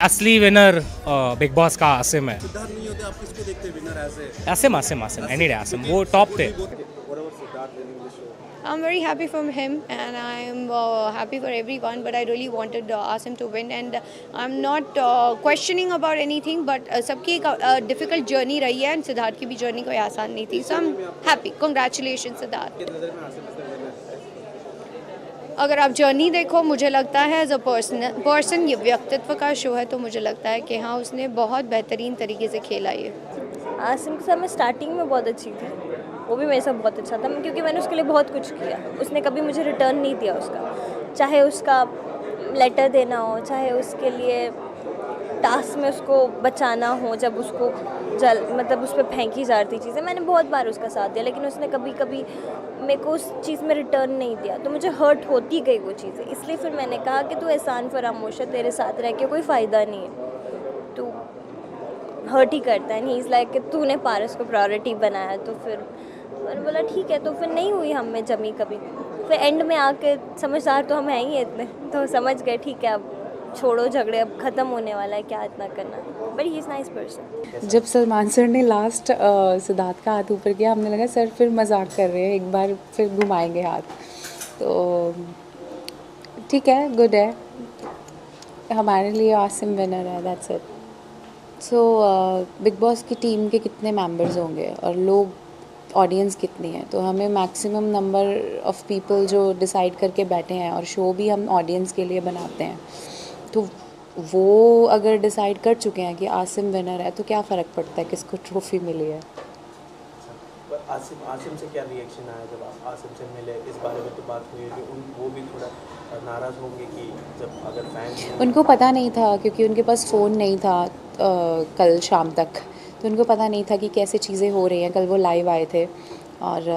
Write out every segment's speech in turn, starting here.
असली winner big boss का आसिम है। सिद्धार्थ नहीं होते आप किसको देखते winner as a Asim Asim Asim any day Asim, वो टॉप पे। whatever Siddharth winning the show? I'm very happy from him, and I'm happy for everyone. But I really wanted Asim to win, and I'm not questioning about anything. But सबकी एक difficult journey रही है, and Siddharth की भी journey कोई आसान नहीं थी. So I'm happy. Congratulations, Siddharth. आपके नज़र में आसिम इज द विनर? अगर आप जर्नी देखो, मुझे लगता है एज अ पर्सन ये व्यक्तित्व का शो है, तो मुझे लगता है कि हाँ, उसने बहुत बेहतरीन तरीके से खेला ये। आसिम के साथ मैं स्टार्टिंग में बहुत अच्छी थी, वो भी मेरे साथ बहुत अच्छा था क्योंकि मैंने उसके लिए बहुत कुछ किया। उसने कभी मुझे रिटर्न नहीं दिया उसका, चाहे उसका लेटर देना हो, चाहे उसके लिए टास्क में उसको बचाना हो, जब उसको मतलब उस पर फेंकी जा रही थी चीज़ें, मैंने बहुत बार उसका साथ दिया, लेकिन उसने कभी कभी मेरे को उस चीज़ में रिटर्न नहीं दिया, तो मुझे हर्ट होती गई वो चीज़ें। इसलिए फिर मैंने कहा कि तू एहसान फरामोश है, तेरे साथ रह के कोई फ़ायदा नहीं है, तू हर्ट ही करता है। ही इज़ लाइक कि तूने पारस को प्रायोरिटी बनाया, तो फिर मैंने बोला ठीक है, तो फिर नहीं हुई हम में जमी कभी। फिर एंड में आके समझदार तो हम हैं ही इतने, तो समझ गए ठीक है, अब छोड़ो झगड़े, अब ख़त्म होने वाला है, क्या इतना करना। But he is nice person. जब सलमान सर ने लास्ट सिद्धार्थ का हाथ ऊपर किया, हमने लगा सर फिर मजाक कर रहे हैं, एक बार फिर घुमाएंगे हाथ, तो ठीक है, गुड है, हमारे लिए आसिम विनर है, that's it. So big boss की टीम के कितने मेंबर्स होंगे और लोग ऑडियंस कितनी है, तो हमें मैक्सिमम नंबर ऑफ़ पीपल जो डिसाइड करके बैठे हैं, और शो भी हम ऑडियंस के लिए बनाते हैं, तो वो अगर डिसाइड कर चुके हैं कि आसिम विनर है, तो क्या फ़र्क पड़ता है किसको ट्रॉफी मिली है। पर आसिम से क्या रिएक्शन आया जब आप आसिम से मिले? इस बारे में तो बात हुई है कि वो भी थोड़ा नाराज़ होंगे कि जब अगर फैन उनको पता नहीं था, क्योंकि उनके पास फ़ोन नहीं था कल शाम तक, तो उनको पता नहीं था कि कैसे चीज़ें हो रही हैं। कल वो लाइव आए थे और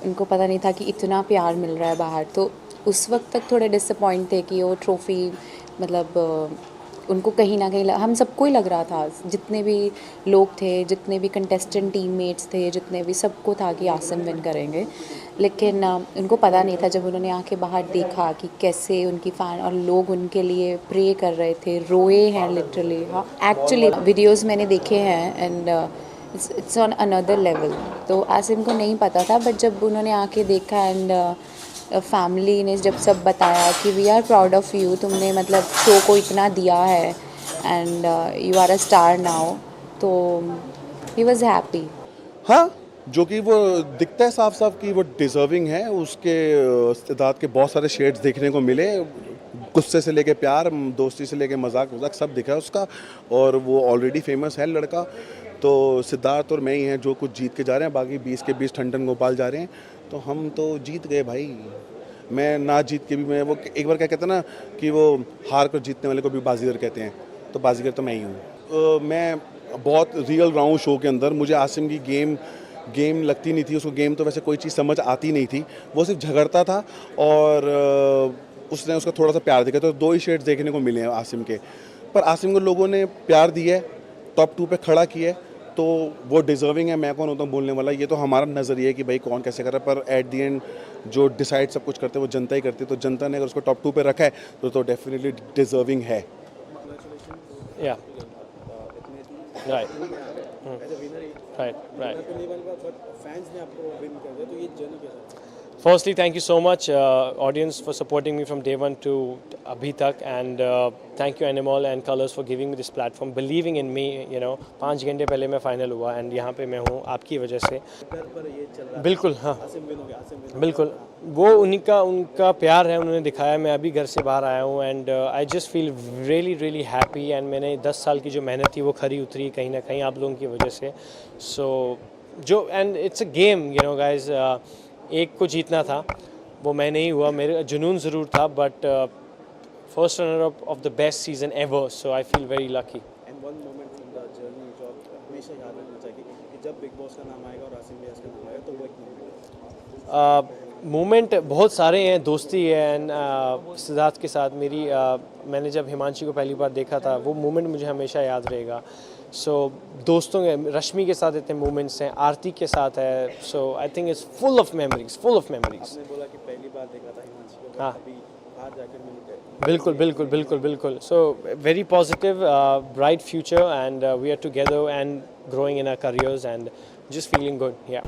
उनको पता नहीं था कि इतना प्यार मिल रहा है बाहर, तो उस वक्त तक थोड़े डिसअपॉइंट थे कि वो ट्रॉफ़ी मतलब उनको कहीं ना कहीं हम सबको ही लग रहा था, जितने भी लोग थे, जितने भी कंटेस्टेंट टीममेट्स थे, जितने भी, सबको था कि आसिम विन करेंगे, लेकिन उनको पता नहीं था। जब उन्होंने आके बाहर देखा कि कैसे उनकी फ़ैन और लोग उनके लिए प्रे कर रहे थे, रोए हैं लिटरली। हाँ, एक्चुअली वीडियोस मैंने देखे हैं and it's on another level. तो आसिम को नहीं पता था, बट जब उन्होंने आके देखा एंड फैमिली ने जब सब बताया कि we are proud of you, तुमने मतलब शो को इतना दिया है and you are a star now, तो ही वॉज हैप्पी। हाँ, जो कि वो दिखता है साफ साफ कि वो डिज़र्विंग है। उसके सिद्धार्थ के बहुत सारे शेड्स देखने को मिले, गुस्से से लेके प्यार, दोस्ती से लेके मजाक वजाक, सब दिखा है उसका, और वो ऑलरेडी फेमस है लड़का। तो सिद्धार्थ और मैं ही हैं जो कुछ जीत के जा रहे हैं, बाकी 20 के 20 ठंडन गोपाल जा रहे हैं, तो हम तो जीत गए भाई। मैं ना जीत के भी, मैं वो एक बार क्या कहते हैं ना कि वो हार कर जीतने वाले को भी बाजीगर कहते हैं, तो बाजीगर तो मैं ही हूँ। मैं बहुत रियल रहा हूँ शो के अंदर। मुझे आसिम की गेम लगती नहीं थी, उसको गेम तो वैसे कोई चीज़ समझ आती नहीं थी, वो सिर्फ झगड़ता था, और उसने उसका थोड़ा सा प्यार दिखा, तो 2 ही शेड्स देखने को मिले हैं आसिम के। पर आसिम को लोगों ने प्यार दिया है, टॉप 2 पे खड़ा किया है, तो वो डिज़र्विंग है। मैं कौन होता हूँ बोलने वाला, ये तो हमारा नज़रिया है कि भाई कौन कैसे कर रहा है, पर एट दी एंड जो डिसाइड सब कुछ करते हैं वो जनता ही करती है, तो जनता ने अगर उसको टॉप 2 पे रखा है तो डेफिनेटली डिज़र्विंग है। या राइट राइट। फैंस ने आपको विन कर दिया, तो ये जर्नी कैसा? Firstly, thank you so much, audience, for supporting me from day one to abhi tak, and thank you Animal and Colors for giving me this platform, believing in me. 5 घंटे पहले मैं final हुआ and यहाँ पे मैं हूँ आपकी वजह से। पर ये चल रहा है, बिल्कुल, हाँ, आसिम विन हो गया, आसिम विन बिल्कुल, वो उनका प्यार है, उन्होंने दिखाया। मैं अभी घर से बाहर आया हूँ and I just feel really happy, and मैंने 10 साल की जो मेहनत थी वो खरी उतरी कहीं ना कहीं आप लोगों की वजह से। सो जो and it's a game, guys, एक को जीतना था, वो मैं नहीं हुआ, मेरे जुनून ज़रूर था, but first runner up of the best season ever, so I feel very lucky. And one moment from the journey जो आप हमेशा याद रखना चाहिए कि जब बिग बॉस का नाम आएगा और आसिम भैया का नाम आएगा, तो वो एक मोमेंट बहुत सारे हैं, दोस्ती है एंड सिद्धार्थ के साथ मेरी मैंने जब हिमांशी को पहली बार देखा था, वो मोमेंट मुझे हमेशा याद रहेगा। सो दोस्तों के, रश्मि के साथ इतने मोमेंट्स हैं, आरती के साथ है, so I think it's full of memories. आपने बोला कि पहली बार देखा था हिमांशी को, हाँ। अभी बाहर जाकर मिल गए, बिल्कुल बिल्कुल बिल्कुल बिल्कुल. So very positive, bright future, and we are together and growing in our careers and just feeling good. Yeah.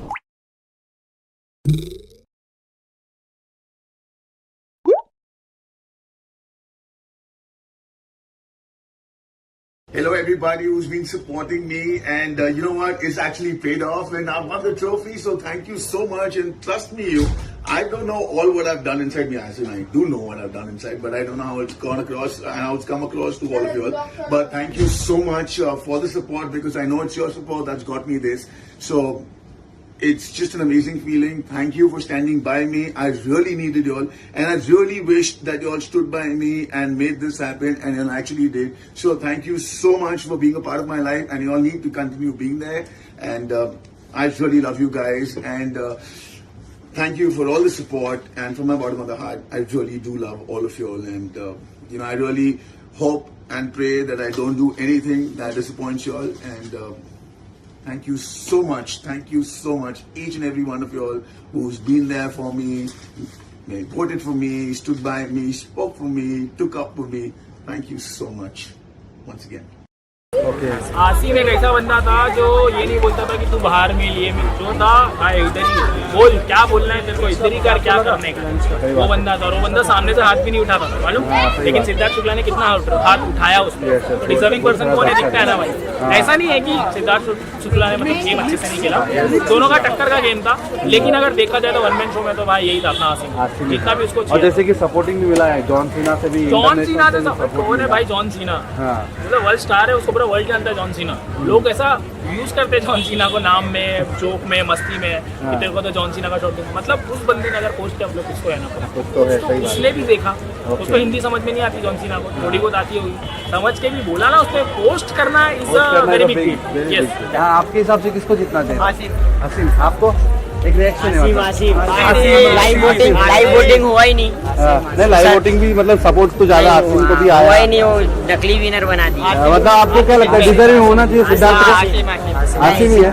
Hello everybody who's been supporting me, and you know what, it's actually paid off and I've won the trophy, so thank you so much. And trust me, I don't know all what I've done inside me. I do know what I've done inside, but I don't know how it's gone across and how it's come across to all of you all. But thank you so much for the support, because I know it's your support that's got me this. So it's just an amazing feeling. Thank you for standing by me. I really needed you all, and I really wished that you all stood by me and made this happen, and you actually did. So thank you so much for being a part of my life, and you all need to continue being there. And I really love you guys, and thank you for all the support. And from my bottom of the heart, I really do love all of you all. And I really hope and pray that I don't do anything that disappoints you all. And thank you so much. Thank you so much, each and every one of you all who's been there for me, voted for me, stood by me, spoke for me, took up for me. Thank you so much once again. Asim एक ऐसा बंदा था जो ये नहीं बोलता था कि तू बाहर मिल, ये मिल, जो था भाई इधर ही बोल, क्या बोलना है तेरे को, इधर ही कर, क्या करने का, वो बंदा था. और वो बंदा सामने से हाथ भी नहीं उठाता था मालूम. लेकिन सिद्धार्थ शुक्ला ने कितना हाथ उठाया उसने. तो डिजर्विंग पर्सन कौन है दिखता है ना भाई. ऐसा नहीं है कि सिद्धार्थ शुक्ला ने मतलब गेम अच्छे से नहीं खेला, दोनों का टक्कर का गेम था. लेकिन अगर देखा जाए तो वन मैन शो में तो भाई यही था अपना आसिम, जितना भी उसको. और जैसे कि सपोर्टिंग भी मिला है जॉन सीना से भी. जॉन सीना से कौन है भाई? जॉन सीना मतलब वर्ल्ड स्टार है, उसको पूरा वर्ल्ड जानता है जॉन सीना. लोग ऐसा यूज करते जॉन सीना को नाम में, जोक में, मस्ती में, कि तेरे को तो जॉन सीना का शॉट. मतलब उस बंदे ने अगर पोस्ट किया, हम लोग किसको है ना पता. उसने भी देखा, उसको हिंदी समझ में नहीं आती जॉन सीना को, थोड़ी बहुत आती होगी, समझ के भी बोला ना उसने. पोस्ट करना is a very big thing. Yes. आपके हिसाब से किसको जीतना चाहिए? आसिम. आपको एक रिएक्शन है? आसिम लाइव वोटिंग हुआ ही नहीं. नहीं, लाइव वोटिंग भी मतलब सपोर्ट तो ज्यादा आसिम को भी आया. हुआ ही नहीं, वो नकली विनर बना दिया. मतलब आपको क्या लगता है, डिजर्विंग होना चाहिए सिद्धार्थ को? आसिम ही है.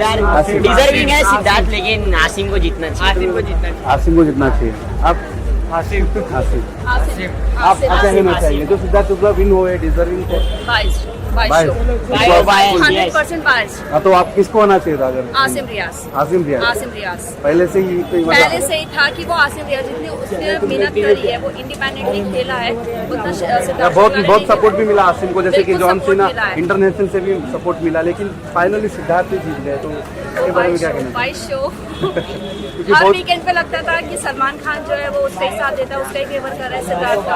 डिजर्विंग है सिद्धार्थ, लेकिन आसिम को जीतना चाहिए. आसिम को जीतना चाहिए. आप आसिम आप क्या कहना चाहिए? जो सिद्धार्थ शुक्ला विन हुए, डिजर्विंग थे. 100% बाइस. तो आप किसको आना चाहिए था? अगर आसिम रियाज पहले से ही था कि वो आसिम रियाज जितनी उसने मेहनत करी है, वो इंडिपेंडेंटली खेला है, उतना बहुत सपोर्ट भी मिला आसिम को. जैसे कि जॉन सीना इंटरनेशनल से भी सपोर्ट मिला, लेकिन फाइनली सिद्धार्थ ही जीत गए. तो इसके बारे में क्या कहना? बाइस शो हर वीकेंड पे लगता था कि सलमान खान जो है वो उसका ही साथ देता है, उसका ही फेवर कर रहा है सिद्धार्थ का.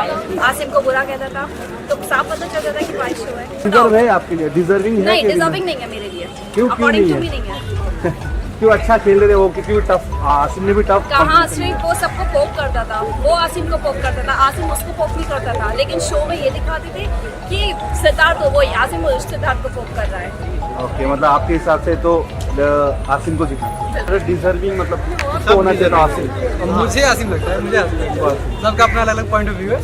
आसिम को बुरा कहता था, तो साफ पता चलता था कि 22 शो है. डिजर्व है आपके लिए? डिजर्विंग है? नहीं, डिजर्विंग नहीं है मेरे लिए. क्यों अकॉर्डिंग नहीं टू मी नहीं है. क्यों? अच्छा खेल रहे थे वो, क्योंकि टफ. आसिम ने भी टफ. कहाँ सिर्फ वो सबको पोक करता था, वो आसिम को पोक करता था, आसिम उसको पोक नहीं करता था. लेकिन शो में ये दिखाते थे कि सिद्धार्थ वो आसिम सिद्धार्थ को पोक कर रहा है. ओके, मतलब आपके हिसाब से तो आसिम को जीतना. डिजर्विंग मतलब होना चाहिए आसिम. मुझे आसिम लगता है, मुझे आसिम. सबका अपना अलग अलग पॉइंट ऑफ व्यू है.